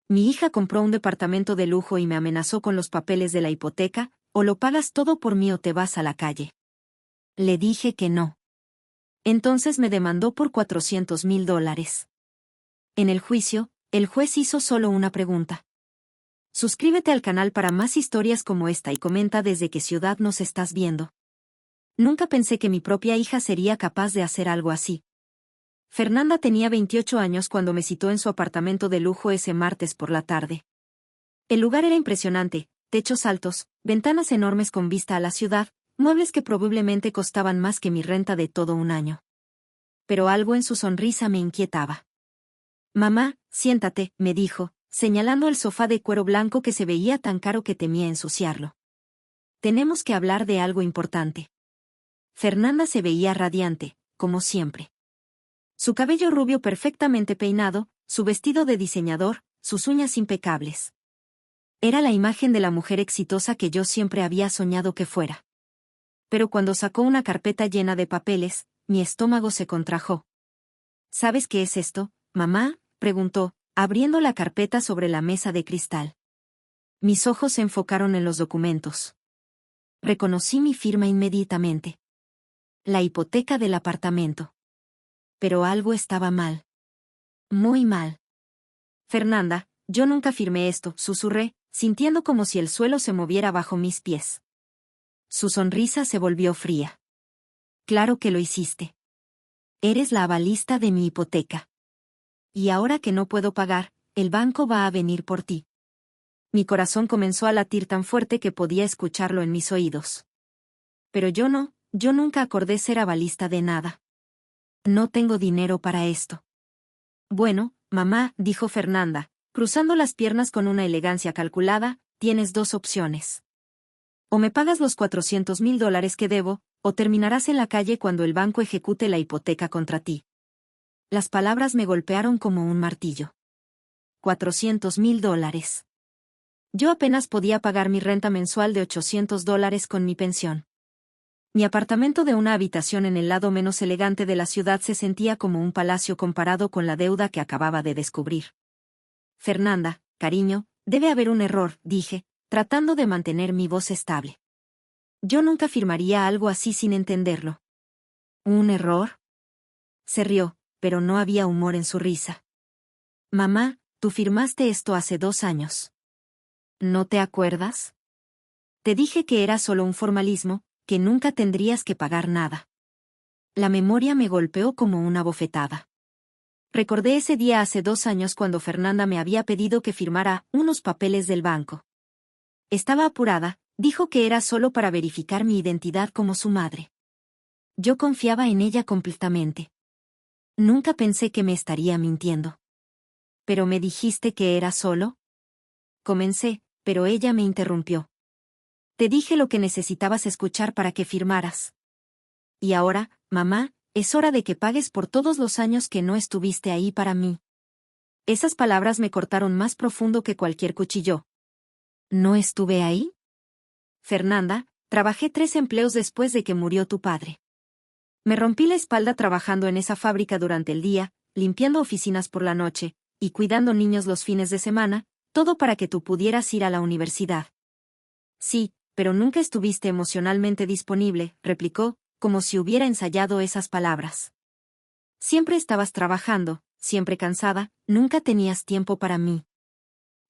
Mi hija compró un departamento de lujo y me amenazó con los papeles de la hipoteca, o lo pagas todo por mí o te vas a la calle. Le dije que no. Entonces me demandó por $400,000. En el juicio, el juez hizo solo una pregunta. Suscríbete al canal para más historias como esta y comenta desde qué ciudad nos estás viendo. Nunca pensé que mi propia hija sería capaz de hacer algo así. Fernanda tenía 28 años cuando me citó en su apartamento de lujo ese martes por la tarde. El lugar era impresionante, techos altos, ventanas enormes con vista a la ciudad, muebles que probablemente costaban más que mi renta de todo un año. Pero algo en su sonrisa me inquietaba. Mamá, siéntate, me dijo, señalando el sofá de cuero blanco que se veía tan caro que temía ensuciarlo. Tenemos que hablar de algo importante. Fernanda se veía radiante, como siempre. Su cabello rubio perfectamente peinado, su vestido de diseñador, sus uñas impecables. Era la imagen de la mujer exitosa que yo siempre había soñado que fuera. Pero cuando sacó una carpeta llena de papeles, mi estómago se contrajo. ¿Sabes qué es esto, mamá?, preguntó, abriendo la carpeta sobre la mesa de cristal. Mis ojos se enfocaron en los documentos. Reconocí mi firma inmediatamente. La hipoteca del apartamento. Pero algo estaba mal. Muy mal. Fernanda, yo nunca firmé esto, susurré, sintiendo como si el suelo se moviera bajo mis pies. Su sonrisa se volvió fría. Claro que lo hiciste. Eres la avalista de mi hipoteca. Y ahora que no puedo pagar, el banco va a venir por ti. Mi corazón comenzó a latir tan fuerte que podía escucharlo en mis oídos. Pero yo nunca acordé ser avalista de nada. No tengo dinero para esto. Bueno, mamá, dijo Fernanda, cruzando las piernas con una elegancia calculada, tienes dos opciones. O me pagas los $400,000 que debo, o terminarás en la calle cuando el banco ejecute la hipoteca contra ti. Las palabras me golpearon como un martillo. $400,000. Yo apenas podía pagar mi renta mensual de $800 con mi pensión. Mi apartamento de una habitación en el lado menos elegante de la ciudad se sentía como un palacio comparado con la deuda que acababa de descubrir. Fernanda, cariño, debe haber un error, dije, tratando de mantener mi voz estable. Yo nunca firmaría algo así sin entenderlo. ¿Un error? Se rió, pero no había humor en su risa. Mamá, tú firmaste esto hace 2 años. ¿No te acuerdas? Te dije que era solo un formalismo, que nunca tendrías que pagar nada. La memoria me golpeó como una bofetada. Recordé ese día hace 2 años cuando Fernanda me había pedido que firmara unos papeles del banco. Estaba apurada, dijo que era solo para verificar mi identidad como su madre. Yo confiaba en ella completamente. Nunca pensé que me estaría mintiendo. ¿Pero me dijiste que era solo? Comencé, pero ella me interrumpió. Te dije lo que necesitabas escuchar para que firmaras. Y ahora, mamá, es hora de que pagues por todos los años que no estuviste ahí para mí. Esas palabras me cortaron más profundo que cualquier cuchillo. ¿No estuve ahí? Fernanda, trabajé 3 empleos después de que murió tu padre. Me rompí la espalda trabajando en esa fábrica durante el día, limpiando oficinas por la noche, y cuidando niños los fines de semana, todo para que tú pudieras ir a la universidad. Sí, pero nunca estuviste emocionalmente disponible, replicó, como si hubiera ensayado esas palabras. Siempre estabas trabajando, siempre cansada, nunca tenías tiempo para mí.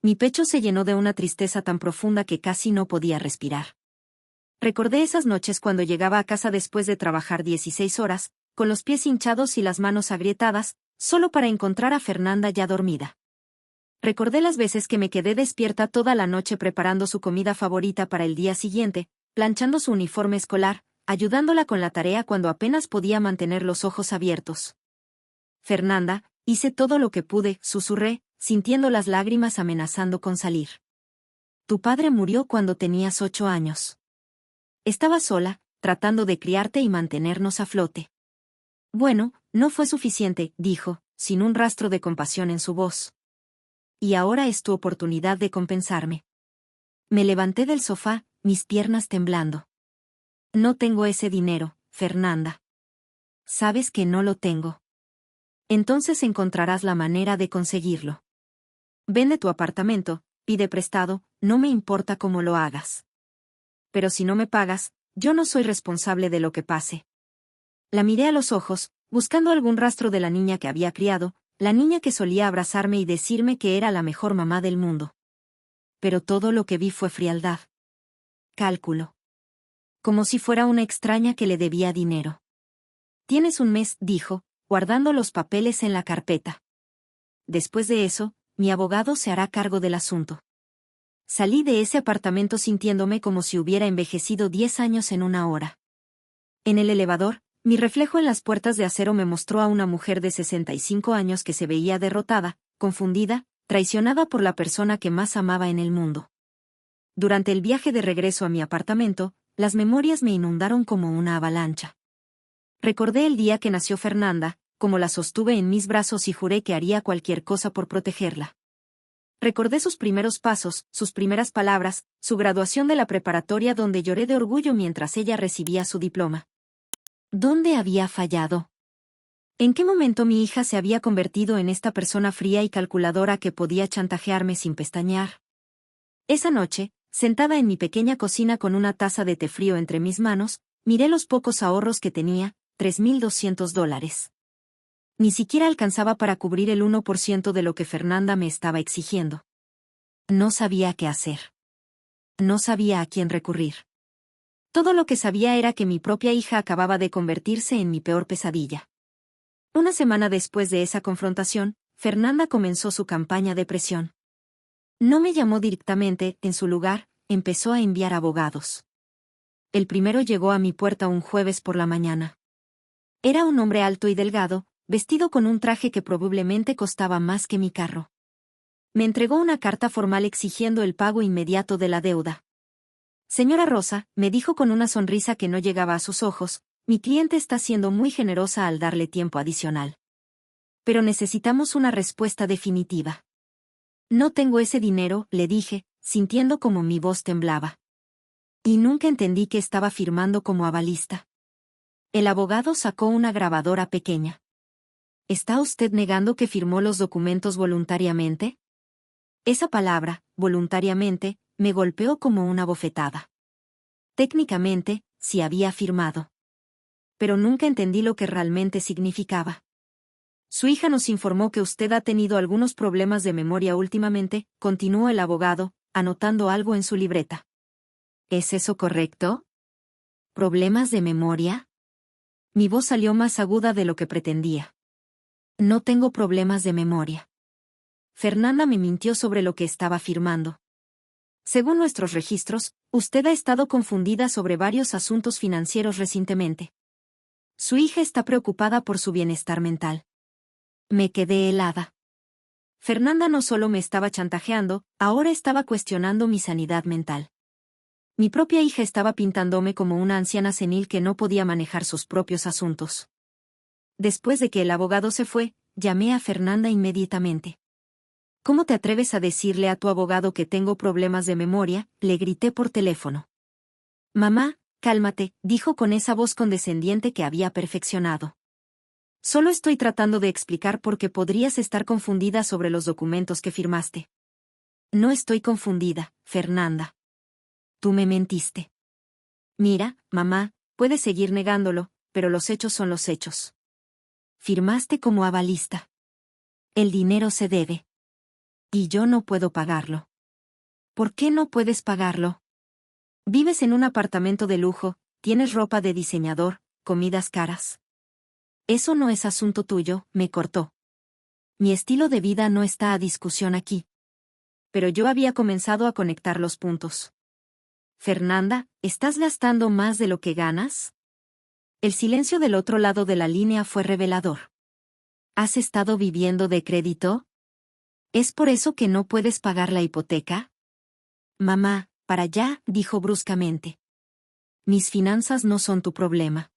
Mi pecho se llenó de una tristeza tan profunda que casi no podía respirar. Recordé esas noches cuando llegaba a casa después de trabajar 16 horas, con los pies hinchados y las manos agrietadas, solo para encontrar a Fernanda ya dormida. Recordé las veces que me quedé despierta toda la noche preparando su comida favorita para el día siguiente, planchando su uniforme escolar, ayudándola con la tarea cuando apenas podía mantener los ojos abiertos. Fernanda, hice todo lo que pude, susurré, sintiendo las lágrimas amenazando con salir. Tu padre murió cuando tenías 8 años. Estaba sola, tratando de criarte y mantenernos a flote. Bueno, no fue suficiente, dijo, sin un rastro de compasión en su voz. Y ahora es tu oportunidad de compensarme. Me levanté del sofá, mis piernas temblando. No tengo ese dinero, Fernanda. Sabes que no lo tengo. Entonces encontrarás la manera de conseguirlo. Vende tu apartamento, pide prestado, no me importa cómo lo hagas. Pero si no me pagas, yo no soy responsable de lo que pase. La miré a los ojos, buscando algún rastro de la niña que había criado, la niña que solía abrazarme y decirme que era la mejor mamá del mundo. Pero todo lo que vi fue frialdad. Cálculo. Como si fuera una extraña que le debía dinero. Tienes un mes, dijo, guardando los papeles en la carpeta. Después de eso, mi abogado se hará cargo del asunto. Salí de ese apartamento sintiéndome como si hubiera envejecido 10 años en una hora. En el elevador, mi reflejo en las puertas de acero me mostró a una mujer de 65 años que se veía derrotada, confundida, traicionada por la persona que más amaba en el mundo. Durante el viaje de regreso a mi apartamento, las memorias me inundaron como una avalancha. Recordé el día que nació Fernanda, como la sostuve en mis brazos y juré que haría cualquier cosa por protegerla. Recordé sus primeros pasos, sus primeras palabras, su graduación de la preparatoria donde lloré de orgullo mientras ella recibía su diploma. ¿Dónde había fallado? ¿En qué momento mi hija se había convertido en esta persona fría y calculadora que podía chantajearme sin pestañear? Esa noche, sentada en mi pequeña cocina con una taza de té frío entre mis manos, miré los pocos ahorros que tenía, $3,200. Ni siquiera alcanzaba para cubrir el 1% de lo que Fernanda me estaba exigiendo. No sabía qué hacer. No sabía a quién recurrir. Todo lo que sabía era que mi propia hija acababa de convertirse en mi peor pesadilla. Una semana después de esa confrontación, Fernanda comenzó su campaña de presión. No me llamó directamente, en su lugar, empezó a enviar abogados. El primero llegó a mi puerta un jueves por la mañana. Era un hombre alto y delgado, vestido con un traje que probablemente costaba más que mi carro. Me entregó una carta formal exigiendo el pago inmediato de la deuda. Señora Rosa, me dijo con una sonrisa que no llegaba a sus ojos, mi cliente está siendo muy generosa al darle tiempo adicional. Pero necesitamos una respuesta definitiva. No tengo ese dinero, le dije, sintiendo como mi voz temblaba. Y nunca entendí que estaba firmando como avalista. El abogado sacó una grabadora pequeña. ¿Está usted negando que firmó los documentos voluntariamente? Esa palabra, voluntariamente, me golpeó como una bofetada. Técnicamente, sí había firmado. Pero nunca entendí lo que realmente significaba. Su hija nos informó que usted ha tenido algunos problemas de memoria últimamente, continuó el abogado, anotando algo en su libreta. ¿Es eso correcto? ¿Problemas de memoria? Mi voz salió más aguda de lo que pretendía. No tengo problemas de memoria. Fernanda me mintió sobre lo que estaba firmando. Según nuestros registros, usted ha estado confundida sobre varios asuntos financieros recientemente. Su hija está preocupada por su bienestar mental. Me quedé helada. Fernanda no solo me estaba chantajeando, ahora estaba cuestionando mi sanidad mental. Mi propia hija estaba pintándome como una anciana senil que no podía manejar sus propios asuntos. Después de que el abogado se fue, llamé a Fernanda inmediatamente. ¿Cómo te atreves a decirle a tu abogado que tengo problemas de memoria?, le grité por teléfono. Mamá, cálmate, dijo con esa voz condescendiente que había perfeccionado. Solo estoy tratando de explicar por qué podrías estar confundida sobre los documentos que firmaste. No estoy confundida, Fernanda. Tú me mentiste. Mira, mamá, puedes seguir negándolo, pero los hechos son los hechos. Firmaste como avalista. El dinero se debe. Y yo no puedo pagarlo. ¿Por qué no puedes pagarlo? Vives en un apartamento de lujo, tienes ropa de diseñador, comidas caras. Eso no es asunto tuyo, me cortó. Mi estilo de vida no está a discusión aquí. Pero yo había comenzado a conectar los puntos. Fernanda, ¿estás gastando más de lo que ganas? El silencio del otro lado de la línea fue revelador. ¿Has estado viviendo de crédito? ¿Es por eso que no puedes pagar la hipoteca? Mamá, para allá, dijo bruscamente. Mis finanzas no son tu problema.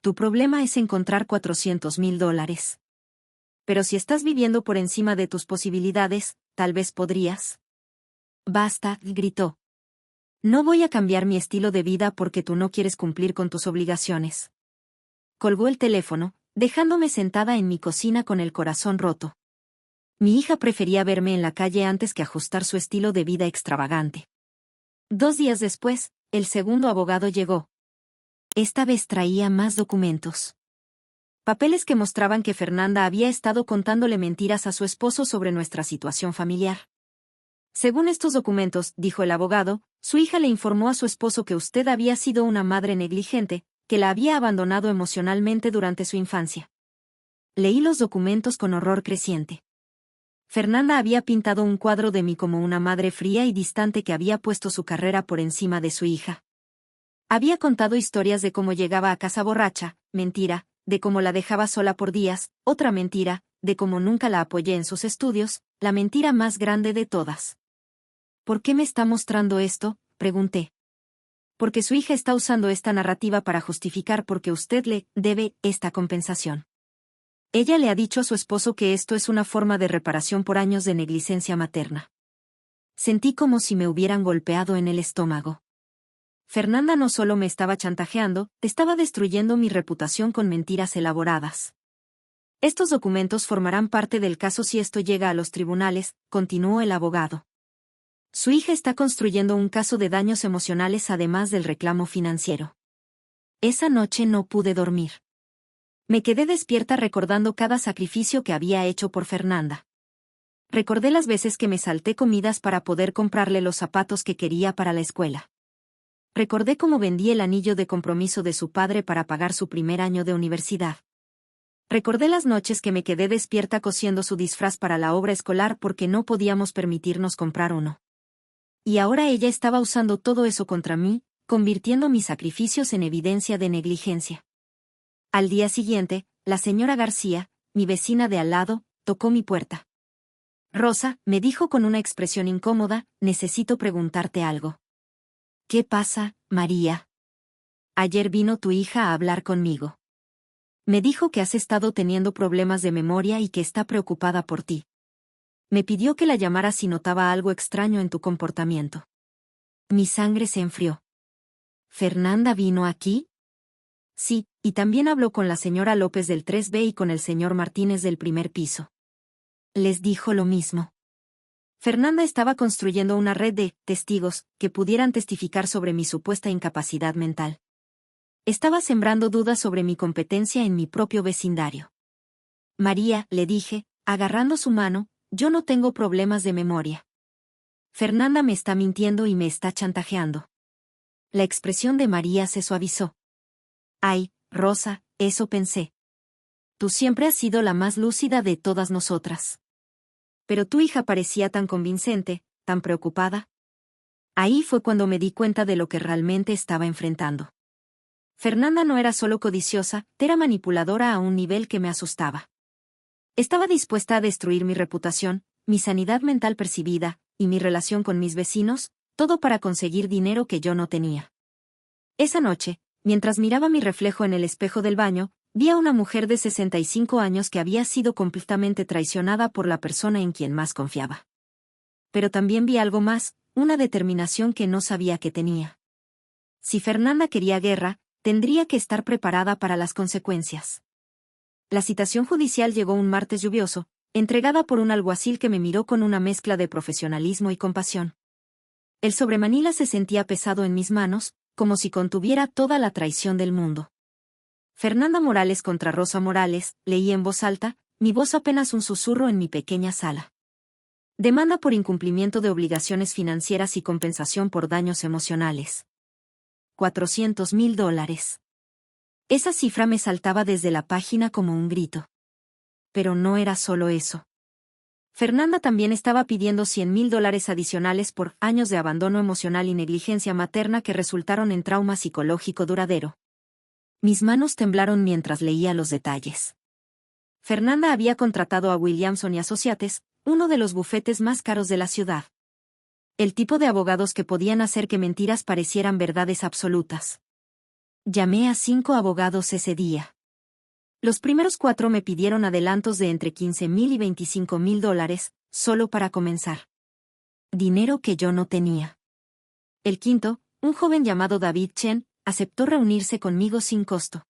Tu problema es encontrar $400,000. Pero si estás viviendo por encima de tus posibilidades, tal vez podrías. Basta, gritó. No voy a cambiar mi estilo de vida porque tú no quieres cumplir con tus obligaciones. Colgó el teléfono, dejándome sentada en mi cocina con el corazón roto. Mi hija prefería verme en la calle antes que ajustar su estilo de vida extravagante. 2 días después, el segundo abogado llegó. Esta vez traía más documentos. Papeles que mostraban que Fernanda había estado contándole mentiras a su esposo sobre nuestra situación familiar. Según estos documentos, dijo el abogado, su hija le informó a su esposo que usted había sido una madre negligente, que la había abandonado emocionalmente durante su infancia. Leí los documentos con horror creciente. Fernanda había pintado un cuadro de mí como una madre fría y distante que había puesto su carrera por encima de su hija. Había contado historias de cómo llegaba a casa borracha, mentira, de cómo la dejaba sola por días, otra mentira, de cómo nunca la apoyé en sus estudios, la mentira más grande de todas. ¿Por qué me está mostrando esto?, pregunté. Porque su hija está usando esta narrativa para justificar por qué usted le debe esta compensación. Ella le ha dicho a su esposo que esto es una forma de reparación por años de negligencia materna. Sentí como si me hubieran golpeado en el estómago. Fernanda no solo me estaba chantajeando, estaba destruyendo mi reputación con mentiras elaboradas. Estos documentos formarán parte del caso si esto llega a los tribunales, continuó el abogado. Su hija está construyendo un caso de daños emocionales además del reclamo financiero. Esa noche no pude dormir. Me quedé despierta recordando cada sacrificio que había hecho por Fernanda. Recordé las veces que me salté comidas para poder comprarle los zapatos que quería para la escuela. Recordé cómo vendí el anillo de compromiso de su padre para pagar su primer año de universidad. Recordé las noches que me quedé despierta cosiendo su disfraz para la obra escolar porque no podíamos permitirnos comprar uno. Y ahora ella estaba usando todo eso contra mí, convirtiendo mis sacrificios en evidencia de negligencia. Al día siguiente, la señora García, mi vecina de al lado, tocó mi puerta. Rosa, me dijo con una expresión incómoda, necesito preguntarte algo. ¿Qué pasa, María? Ayer vino tu hija a hablar conmigo. Me dijo que has estado teniendo problemas de memoria y que está preocupada por ti. Me pidió que la llamara si notaba algo extraño en tu comportamiento. Mi sangre se enfrió. ¿Fernanda vino aquí? Sí, y también habló con la señora López del 3B y con el señor Martínez del primer piso. Les dijo lo mismo. Fernanda estaba construyendo una red de testigos que pudieran testificar sobre mi supuesta incapacidad mental. Estaba sembrando dudas sobre mi competencia en mi propio vecindario. María, le dije, agarrando su mano, yo no tengo problemas de memoria. Fernanda me está mintiendo y me está chantajeando. La expresión de María se suavizó. Ay, Rosa, eso pensé. Tú siempre has sido la más lúcida de todas nosotras. Pero tu hija parecía tan convincente, tan preocupada. Ahí fue cuando me di cuenta de lo que realmente estaba enfrentando. Fernanda no era solo codiciosa, era manipuladora a un nivel que me asustaba. Estaba dispuesta a destruir mi reputación, mi sanidad mental percibida, y mi relación con mis vecinos, todo para conseguir dinero que yo no tenía. Esa noche, mientras miraba mi reflejo en el espejo del baño, vi a una mujer de 65 años que había sido completamente traicionada por la persona en quien más confiaba. Pero también vi algo más, una determinación que no sabía que tenía. Si Fernanda quería guerra, tendría que estar preparada para las consecuencias. La citación judicial llegó un martes lluvioso, entregada por un alguacil que me miró con una mezcla de profesionalismo y compasión. El sobremanila se sentía pesado en mis manos, como si contuviera toda la traición del mundo. Fernanda Morales contra Rosa Morales, leí en voz alta, mi voz apenas un susurro en mi pequeña sala. Demanda por incumplimiento de obligaciones financieras y compensación por daños emocionales. $400,000. Esa cifra me saltaba desde la página como un grito. Pero no era solo eso. Fernanda también estaba pidiendo $100,000 adicionales por años de abandono emocional y negligencia materna que resultaron en trauma psicológico duradero. Mis manos temblaron mientras leía los detalles. Fernanda había contratado a Williamson y Associates, uno de los bufetes más caros de la ciudad. El tipo de abogados que podían hacer que mentiras parecieran verdades absolutas. Llamé a 5 abogados ese día. Los primeros 4 me pidieron adelantos de entre $15,000 y $25,000, solo para comenzar. Dinero que yo no tenía. El quinto, un joven llamado David Chen, aceptó reunirse conmigo sin costo.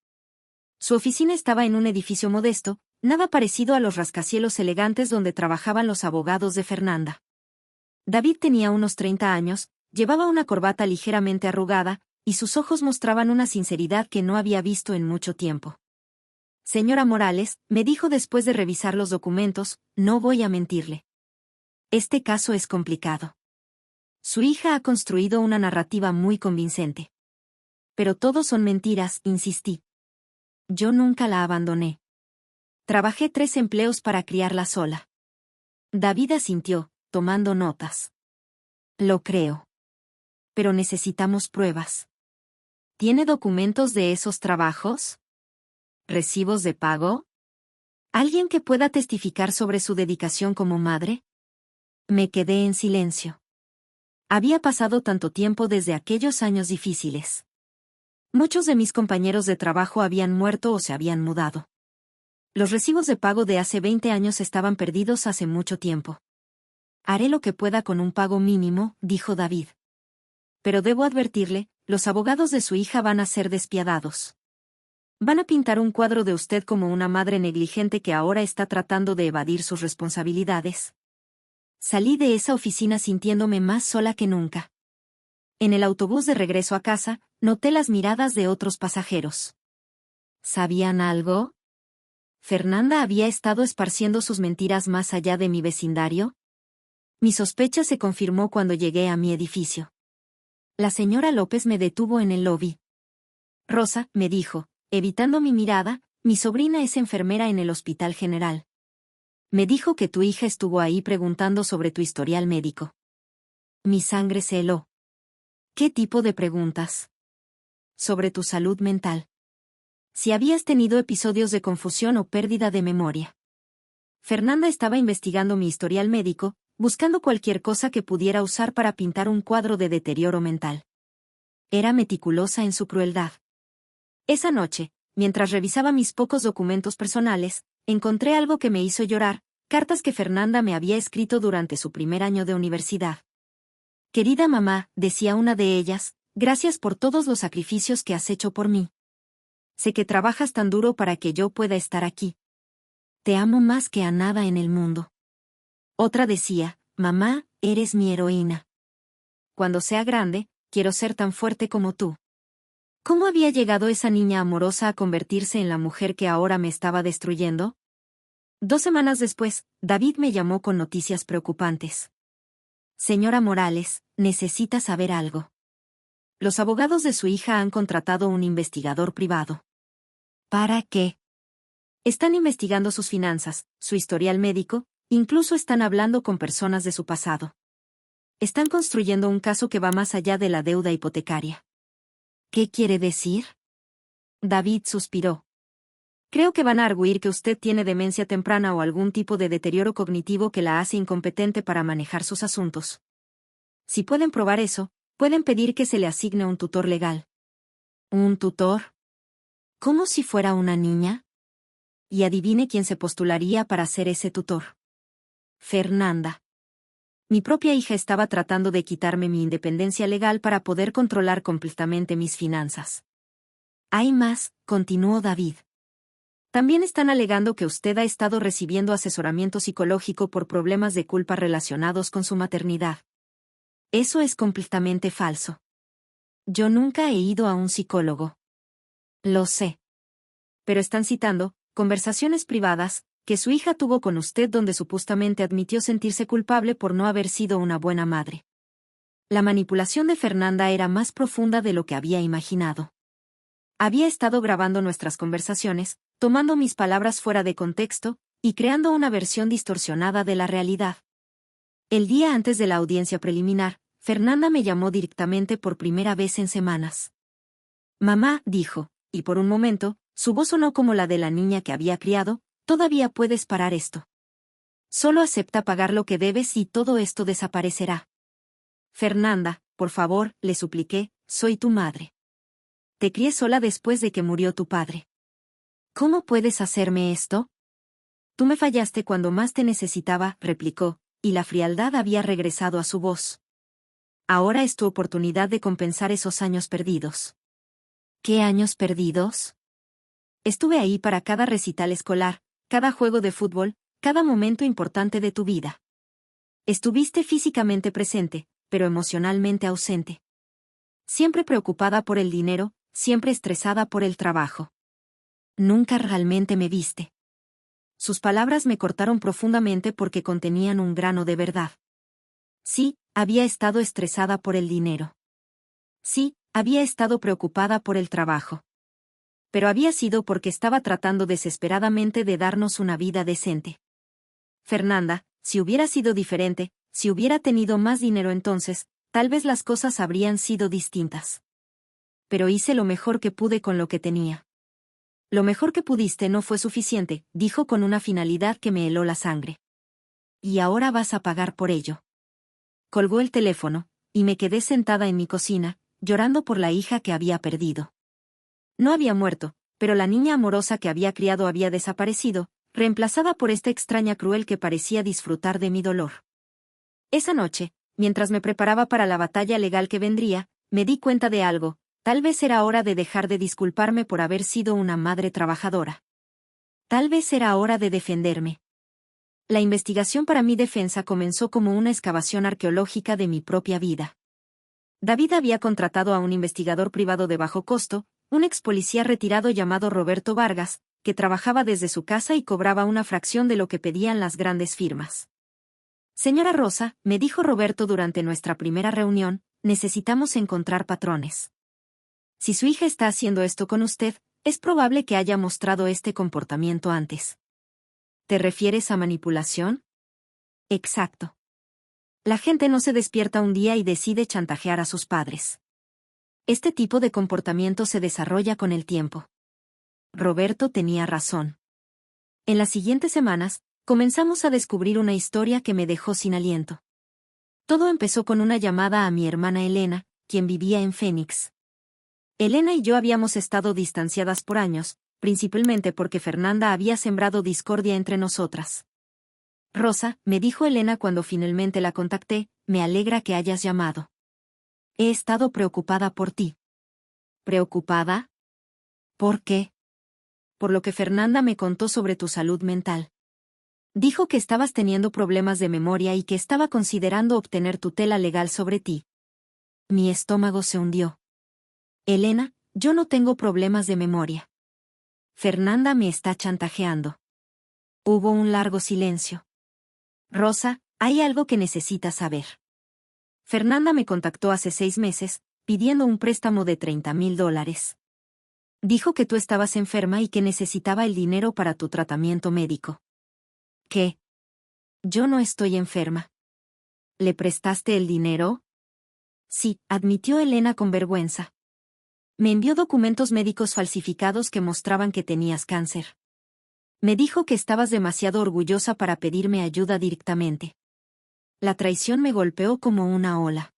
Su oficina estaba en un edificio modesto, nada parecido a los rascacielos elegantes donde trabajaban los abogados de Fernanda. David tenía unos 30 años, llevaba una corbata ligeramente arrugada, y sus ojos mostraban una sinceridad que no había visto en mucho tiempo. Señora Morales, me dijo después de revisar los documentos, no voy a mentirle. Este caso es complicado. Su hija ha construido una narrativa muy convincente. Pero todo son mentiras, insistí. Yo nunca la abandoné. Trabajé 3 empleos para criarla sola. David asintió, tomando notas. Lo creo. Pero necesitamos pruebas. ¿Tiene documentos de esos trabajos? ¿Recibos de pago? ¿Alguien que pueda testificar sobre su dedicación como madre? Me quedé en silencio. Había pasado tanto tiempo desde aquellos años difíciles. Muchos de mis compañeros de trabajo habían muerto o se habían mudado. Los recibos de pago de hace 20 años estaban perdidos hace mucho tiempo. Haré lo que pueda con un pago mínimo, dijo David. Pero debo advertirle, los abogados de su hija van a ser despiadados. Van a pintar un cuadro de usted como una madre negligente que ahora está tratando de evadir sus responsabilidades. Salí de esa oficina sintiéndome más sola que nunca. En el autobús de regreso a casa, noté las miradas de otros pasajeros. ¿Sabían algo? ¿Fernanda había estado esparciendo sus mentiras más allá de mi vecindario? Mi sospecha se confirmó cuando llegué a mi edificio. La señora López me detuvo en el lobby. Rosa, me dijo, evitando mi mirada, mi sobrina es enfermera en el Hospital General. Me dijo que tu hija estuvo ahí preguntando sobre tu historial médico. Mi sangre se heló. ¿Qué tipo de preguntas? Sobre tu salud mental. Si habías tenido episodios de confusión o pérdida de memoria. Fernanda estaba investigando mi historial médico, buscando cualquier cosa que pudiera usar para pintar un cuadro de deterioro mental. Era meticulosa en su crueldad. Esa noche, mientras revisaba mis pocos documentos personales, encontré algo que me hizo llorar, cartas que Fernanda me había escrito durante su primer año de universidad. Querida mamá, decía una de ellas, gracias por todos los sacrificios que has hecho por mí. Sé que trabajas tan duro para que yo pueda estar aquí. Te amo más que a nada en el mundo. Otra decía, mamá, eres mi heroína. Cuando sea grande, quiero ser tan fuerte como tú. ¿Cómo había llegado esa niña amorosa a convertirse en la mujer que ahora me estaba destruyendo? 2 semanas después, David me llamó con noticias preocupantes. Señora Morales, necesita saber algo. Los abogados de su hija han contratado un investigador privado. ¿Para qué? Están investigando sus finanzas, su historial médico, incluso están hablando con personas de su pasado. Están construyendo un caso que va más allá de la deuda hipotecaria. ¿Qué quiere decir? David suspiró. Creo que van a arguir que usted tiene demencia temprana o algún tipo de deterioro cognitivo que la hace incompetente para manejar sus asuntos. Si pueden probar eso, pueden pedir que se le asigne un tutor legal. ¿Un tutor? ¿Como si fuera una niña? Y adivine quién se postularía para ser ese tutor. Fernanda. Mi propia hija estaba tratando de quitarme mi independencia legal para poder controlar completamente mis finanzas. Hay más, continuó David. También están alegando que usted ha estado recibiendo asesoramiento psicológico por problemas de culpa relacionados con su maternidad. Eso es completamente falso. Yo nunca he ido a un psicólogo. Lo sé. Pero están citando conversaciones privadas que su hija tuvo con usted donde supuestamente admitió sentirse culpable por no haber sido una buena madre. La manipulación de Fernanda era más profunda de lo que había imaginado. Había estado grabando nuestras conversaciones, tomando mis palabras fuera de contexto, y creando una versión distorsionada de la realidad. El día antes de la audiencia preliminar, Fernanda me llamó directamente por primera vez en semanas. Mamá, dijo, y por un momento, su voz sonó como la de la niña que había criado, todavía puedes parar esto. Solo acepta pagar lo que debes y todo esto desaparecerá. Fernanda, por favor, le supliqué, soy tu madre. Te crié sola después de que murió tu padre. ¿Cómo puedes hacerme esto? Tú me fallaste cuando más te necesitaba, replicó, y la frialdad había regresado a su voz. Ahora es tu oportunidad de compensar esos años perdidos. ¿Qué años perdidos? Estuve ahí para cada recital escolar, cada juego de fútbol, cada momento importante de tu vida. Estuviste físicamente presente, pero emocionalmente ausente. Siempre preocupada por el dinero, siempre estresada por el trabajo. Nunca realmente me viste. Sus palabras me cortaron profundamente porque contenían un grano de verdad. Sí, había estado estresada por el dinero. Sí, había estado preocupada por el trabajo. Pero había sido porque estaba tratando desesperadamente de darnos una vida decente. Fernanda, si hubiera sido diferente, si hubiera tenido más dinero entonces, tal vez las cosas habrían sido distintas. Pero hice lo mejor que pude con lo que tenía. Lo mejor que pudiste no fue suficiente, dijo con una finalidad que me heló la sangre. Y ahora vas a pagar por ello. Colgó el teléfono, y me quedé sentada en mi cocina, llorando por la hija que había perdido. No había muerto, pero la niña amorosa que había criado había desaparecido, reemplazada por esta extraña cruel que parecía disfrutar de mi dolor. Esa noche, mientras me preparaba para la batalla legal que vendría, me di cuenta de algo: tal vez era hora de dejar de disculparme por haber sido una madre trabajadora. Tal vez era hora de defenderme. La investigación para mi defensa comenzó como una excavación arqueológica de mi propia vida. David había contratado a un investigador privado de bajo costo, un ex policía retirado llamado Roberto Vargas, que trabajaba desde su casa y cobraba una fracción de lo que pedían las grandes firmas. Señora Rosa, me dijo Roberto durante nuestra primera reunión, necesitamos encontrar patrones. Si su hija está haciendo esto con usted, es probable que haya mostrado este comportamiento antes. ¿Te refieres a manipulación? Exacto. La gente no se despierta un día y decide chantajear a sus padres. Este tipo de comportamiento se desarrolla con el tiempo. Roberto tenía razón. En las siguientes semanas, comenzamos a descubrir una historia que me dejó sin aliento. Todo empezó con una llamada a mi hermana Elena, quien vivía en Phoenix. Elena y yo habíamos estado distanciadas por años, principalmente porque Fernanda había sembrado discordia entre nosotras. Rosa, me dijo Elena cuando finalmente la contacté, me alegra que hayas llamado. He estado preocupada por ti. ¿Preocupada? ¿Por qué? Por lo que Fernanda me contó sobre tu salud mental. Dijo que estabas teniendo problemas de memoria y que estaba considerando obtener tutela legal sobre ti. Mi estómago se hundió. Elena, yo no tengo problemas de memoria. Fernanda me está chantajeando. Hubo un largo silencio. Rosa, hay algo que necesitas saber. Fernanda me contactó hace 6 meses, pidiendo un préstamo de $30,000. Dijo que tú estabas enferma y que necesitaba el dinero para tu tratamiento médico. ¿Qué? Yo no estoy enferma. ¿Le prestaste el dinero? Sí, admitió Elena con vergüenza. Me envió documentos médicos falsificados que mostraban que tenías cáncer. Me dijo que estabas demasiado orgullosa para pedirme ayuda directamente. La traición me golpeó como una ola.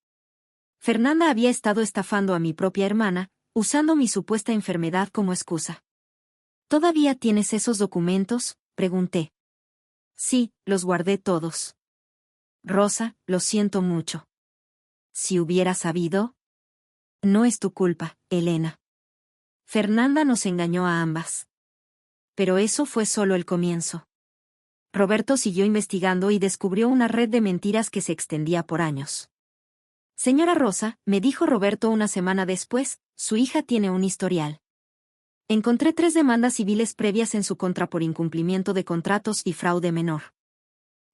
Fernanda había estado estafando a mi propia hermana, usando mi supuesta enfermedad como excusa. ¿Todavía tienes esos documentos?, pregunté. Sí, los guardé todos. Rosa, lo siento mucho. Si hubiera sabido. No es tu culpa, Elena. Fernanda nos engañó a ambas. Pero eso fue solo el comienzo. Roberto siguió investigando y descubrió una red de mentiras que se extendía por años. Señora Rosa, me dijo Roberto una semana después, su hija tiene un historial. Encontré 3 demandas civiles previas en su contra por incumplimiento de contratos y fraude menor.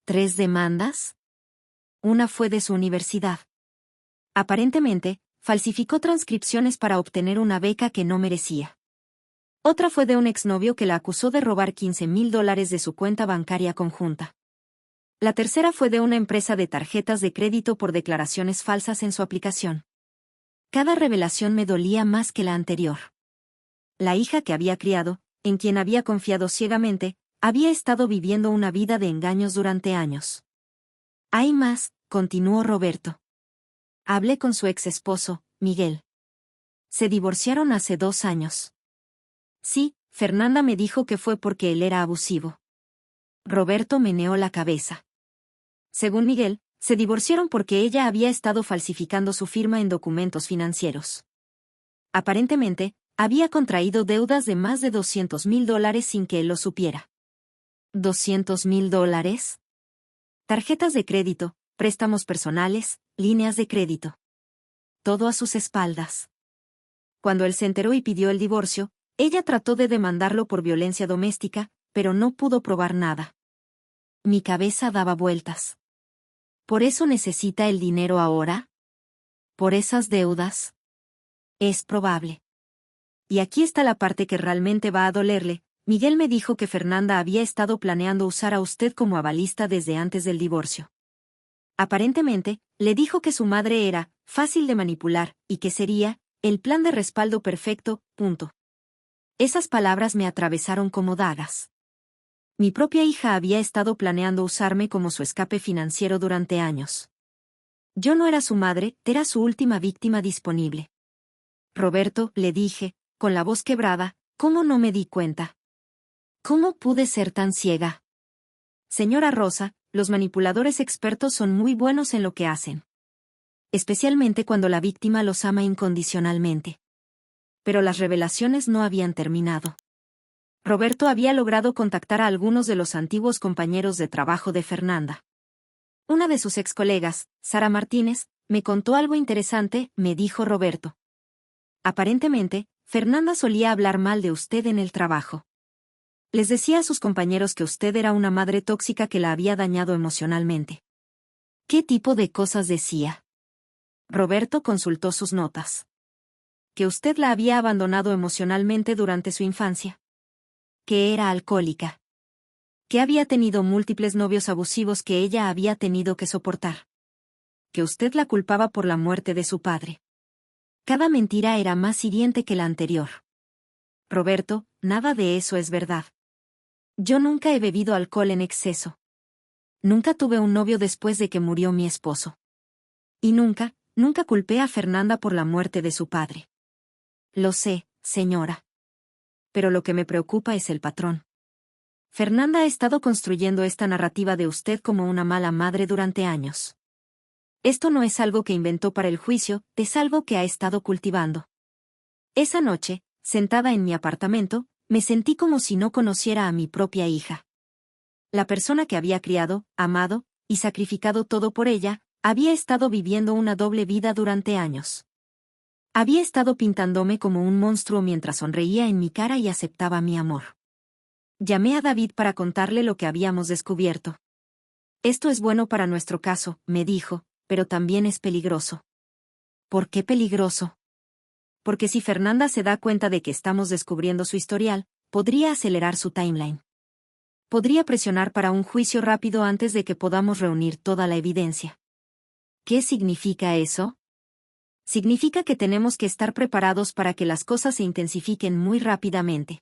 ¿3 demandas? Una fue de su universidad. Aparentemente, falsificó transcripciones para obtener una beca que no merecía. Otra fue de un exnovio que la acusó de robar $15,000 de su cuenta bancaria conjunta. La tercera fue de una empresa de tarjetas de crédito por declaraciones falsas en su aplicación. Cada revelación me dolía más que la anterior. La hija que había criado, en quien había confiado ciegamente, había estado viviendo una vida de engaños durante años. Hay más, continuó Roberto. Hablé con su ex esposo, Miguel. Se divorciaron hace 2 años. Sí, Fernanda me dijo que fue porque él era abusivo. Roberto meneó la cabeza. Según Miguel, se divorciaron porque ella había estado falsificando su firma en documentos financieros. Aparentemente, había contraído deudas de más de $200,000 sin que él lo supiera. $200,000. Tarjetas de crédito, préstamos personales, líneas de crédito. Todo a sus espaldas. Cuando él se enteró y pidió el divorcio, ella trató de demandarlo por violencia doméstica, pero no pudo probar nada. Mi cabeza daba vueltas. ¿Por eso necesita el dinero ahora? ¿Por esas deudas? Es probable. Y aquí está la parte que realmente va a dolerle. Miguel me dijo que Fernanda había estado planeando usar a usted como avalista desde antes del divorcio. Aparentemente, le dijo que su madre era fácil de manipular y que sería el plan de respaldo perfecto, punto. Esas palabras me atravesaron como dagas. Mi propia hija había estado planeando usarme como su escape financiero durante años. Yo no era su madre, era su última víctima disponible. Roberto, le dije, con la voz quebrada, ¿cómo no me di cuenta? ¿Cómo pude ser tan ciega? Señora Rosa, los manipuladores expertos son muy buenos en lo que hacen. Especialmente cuando la víctima los ama incondicionalmente. Pero las revelaciones no habían terminado. Roberto había logrado contactar a algunos de los antiguos compañeros de trabajo de Fernanda. Una de sus ex colegas, Sara Martínez, me contó algo interesante, me dijo Roberto. Aparentemente, Fernanda solía hablar mal de usted en el trabajo. Les decía a sus compañeros que usted era una madre tóxica que la había dañado emocionalmente. ¿Qué tipo de cosas decía? Roberto consultó sus notas. Que usted la había abandonado emocionalmente durante su infancia. Que era alcohólica. Que había tenido múltiples novios abusivos que ella había tenido que soportar. Que usted la culpaba por la muerte de su padre. Cada mentira era más hiriente que la anterior. Roberto, nada de eso es verdad. Yo nunca he bebido alcohol en exceso. Nunca tuve un novio después de que murió mi esposo. Y nunca culpé a Fernanda por la muerte de su padre. Lo sé, señora. Pero lo que me preocupa es el patrón. Fernanda ha estado construyendo esta narrativa de usted como una mala madre durante años. Esto no es algo que inventó para el juicio, es algo que ha estado cultivando. Esa noche, sentada en mi apartamento, me sentí como si no conociera a mi propia hija. La persona que había criado, amado, y sacrificado todo por ella, había estado viviendo una doble vida durante años. Había estado pintándome como un monstruo mientras sonreía en mi cara y aceptaba mi amor. Llamé a David para contarle lo que habíamos descubierto. Esto es bueno para nuestro caso, me dijo, pero también es peligroso. ¿Por qué peligroso? Porque si Fernanda se da cuenta de que estamos descubriendo su historial, podría acelerar su timeline. Podría presionar para un juicio rápido antes de que podamos reunir toda la evidencia. ¿Qué significa eso? Significa que tenemos que estar preparados para que las cosas se intensifiquen muy rápidamente.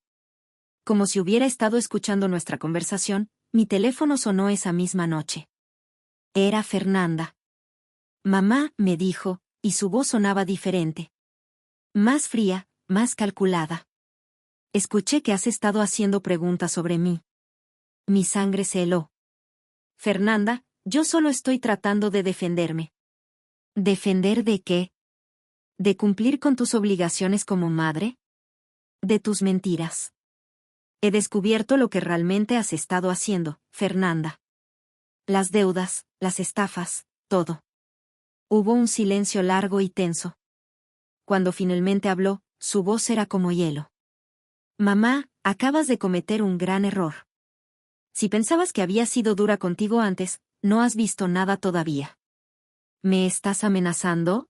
Como si hubiera estado escuchando nuestra conversación, mi teléfono sonó esa misma noche. Era Fernanda. Mamá, me dijo, y su voz sonaba diferente. Más fría, más calculada. Escuché que has estado haciendo preguntas sobre mí. Mi sangre se heló. Fernanda, yo solo estoy tratando de defenderme. ¿Defender de qué? ¿De cumplir con tus obligaciones como madre? ¿De tus mentiras? He descubierto lo que realmente has estado haciendo, Fernanda. Las deudas, las estafas, todo. Hubo un silencio largo y tenso. Cuando finalmente habló, su voz era como hielo. Mamá, acabas de cometer un gran error. Si pensabas que había sido dura contigo antes, no has visto nada todavía. ¿Me estás amenazando?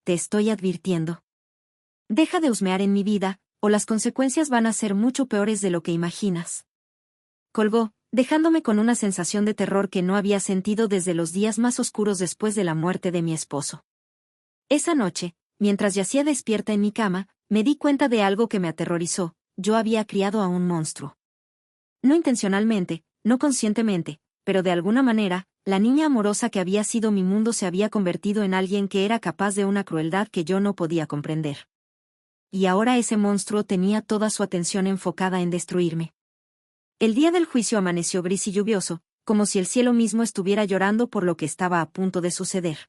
Te estoy advirtiendo. Deja de husmear en mi vida, o las consecuencias van a ser mucho peores de lo que imaginas. Colgó, dejándome con una sensación de terror que no había sentido desde los días más oscuros después de la muerte de mi esposo. Esa noche, mientras yacía despierta en mi cama, me di cuenta de algo que me aterrorizó: yo había criado a un monstruo. No intencionalmente, no conscientemente, pero de alguna manera, la niña amorosa que había sido mi mundo se había convertido en alguien que era capaz de una crueldad que yo no podía comprender. Y ahora ese monstruo tenía toda su atención enfocada en destruirme. El día del juicio amaneció gris y lluvioso, como si el cielo mismo estuviera llorando por lo que estaba a punto de suceder.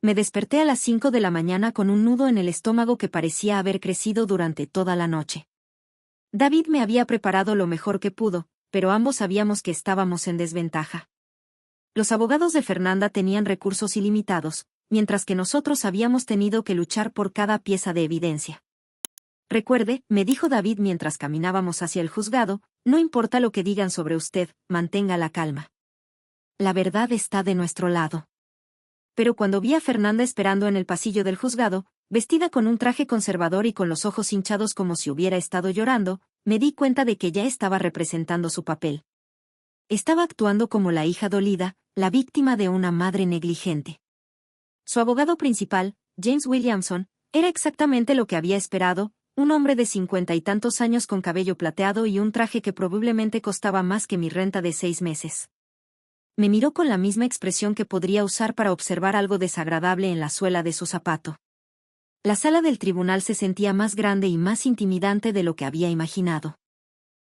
Me desperté a las 5 de la mañana con un nudo en el estómago que parecía haber crecido durante toda la noche. David me había preparado lo mejor que pudo, pero ambos sabíamos que estábamos en desventaja. Los abogados de Fernanda tenían recursos ilimitados, mientras que nosotros habíamos tenido que luchar por cada pieza de evidencia. Recuerde, me dijo David mientras caminábamos hacia el juzgado, no importa lo que digan sobre usted, mantenga la calma. La verdad está de nuestro lado. Pero cuando vi a Fernanda esperando en el pasillo del juzgado, vestida con un traje conservador y con los ojos hinchados como si hubiera estado llorando, me di cuenta de que ya estaba representando su papel. Estaba actuando como la hija dolida, la víctima de una madre negligente. Su abogado principal, James Williamson, era exactamente lo que había esperado, un hombre de 50 y tantos años con cabello plateado y un traje que probablemente costaba más que mi renta de 6 meses. Me miró con la misma expresión que podría usar para observar algo desagradable en la suela de su zapato. La sala del tribunal se sentía más grande y más intimidante de lo que había imaginado.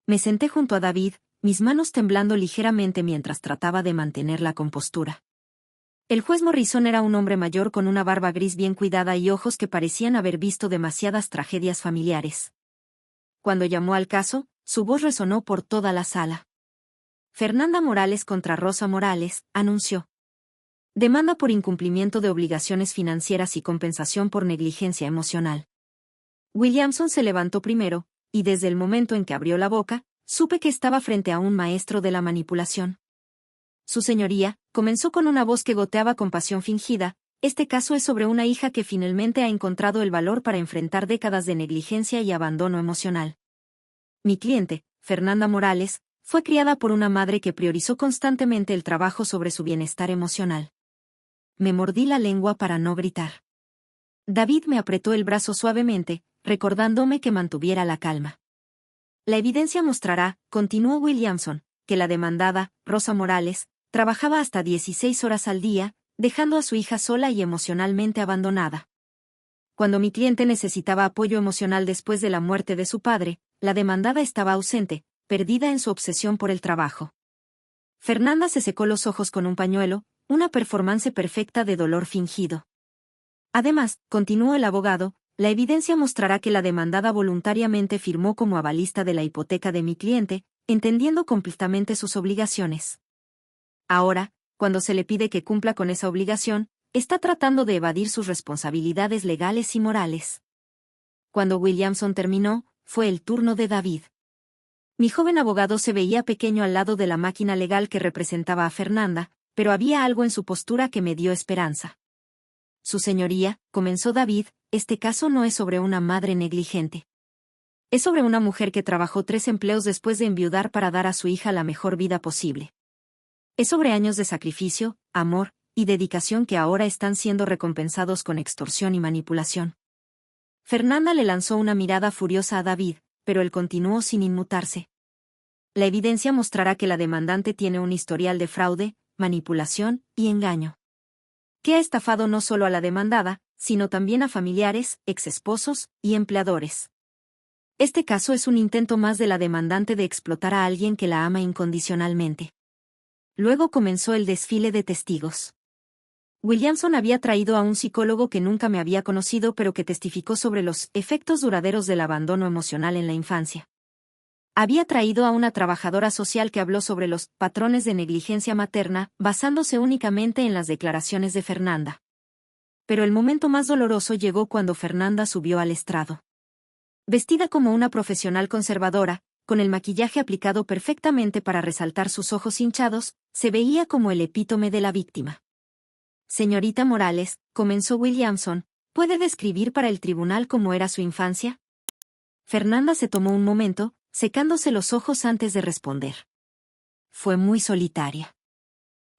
Me senté junto a David, mis manos temblando ligeramente mientras trataba de mantener la compostura. El juez Morrison era un hombre mayor con una barba gris bien cuidada y ojos que parecían haber visto demasiadas tragedias familiares. Cuando llamó al caso, su voz resonó por toda la sala. Fernanda Morales contra Rosa Morales, anunció. Demanda por incumplimiento de obligaciones financieras y compensación por negligencia emocional. Williamson se levantó primero, y desde el momento en que abrió la boca, supe que estaba frente a un maestro de la manipulación. Su señoría, comenzó con una voz que goteaba con pasión fingida, este caso es sobre una hija que finalmente ha encontrado el valor para enfrentar décadas de negligencia y abandono emocional. Mi cliente, Fernanda Morales, fue criada por una madre que priorizó constantemente el trabajo sobre su bienestar emocional. Me mordí la lengua para no gritar. David me apretó el brazo suavemente, recordándome que mantuviera la calma. La evidencia mostrará, continuó Williamson, que la demandada, Rosa Morales, trabajaba hasta 16 horas al día, dejando a su hija sola y emocionalmente abandonada. Cuando mi cliente necesitaba apoyo emocional después de la muerte de su padre, la demandada estaba ausente, perdida en su obsesión por el trabajo. Fernanda se secó los ojos con un pañuelo, una performance perfecta de dolor fingido. Además, continuó el abogado, la evidencia mostrará que la demandada voluntariamente firmó como avalista de la hipoteca de mi cliente, entendiendo completamente sus obligaciones. Ahora, cuando se le pide que cumpla con esa obligación, está tratando de evadir sus responsabilidades legales y morales. Cuando Williamson terminó, fue el turno de David. Mi joven abogado se veía pequeño al lado de la máquina legal que representaba a Fernanda, pero había algo en su postura que me dio esperanza. Su señoría, comenzó David, este caso no es sobre una madre negligente. Es sobre una mujer que trabajó 3 empleos después de enviudar para dar a su hija la mejor vida posible. Es sobre años de sacrificio, amor y dedicación que ahora están siendo recompensados con extorsión y manipulación. Fernanda le lanzó una mirada furiosa a David, pero él continuó sin inmutarse. La evidencia mostrará que la demandante tiene un historial de fraude, manipulación y engaño. Que ha estafado no solo a la demandada, sino también a familiares, exesposos y empleadores. Este caso es un intento más de la demandante de explotar a alguien que la ama incondicionalmente. Luego comenzó el desfile de testigos. Williamson había traído a un psicólogo que nunca me había conocido pero que testificó sobre los efectos duraderos del abandono emocional en la infancia. Había traído a una trabajadora social que habló sobre los patrones de negligencia materna, basándose únicamente en las declaraciones de Fernanda. Pero el momento más doloroso llegó cuando Fernanda subió al estrado. Vestida como una profesional conservadora, con el maquillaje aplicado perfectamente para resaltar sus ojos hinchados, se veía como el epítome de la víctima. Señorita Morales, comenzó Williamson, ¿puede describir para el tribunal cómo era su infancia? Fernanda se tomó un momento, secándose los ojos antes de responder. Fue muy solitaria.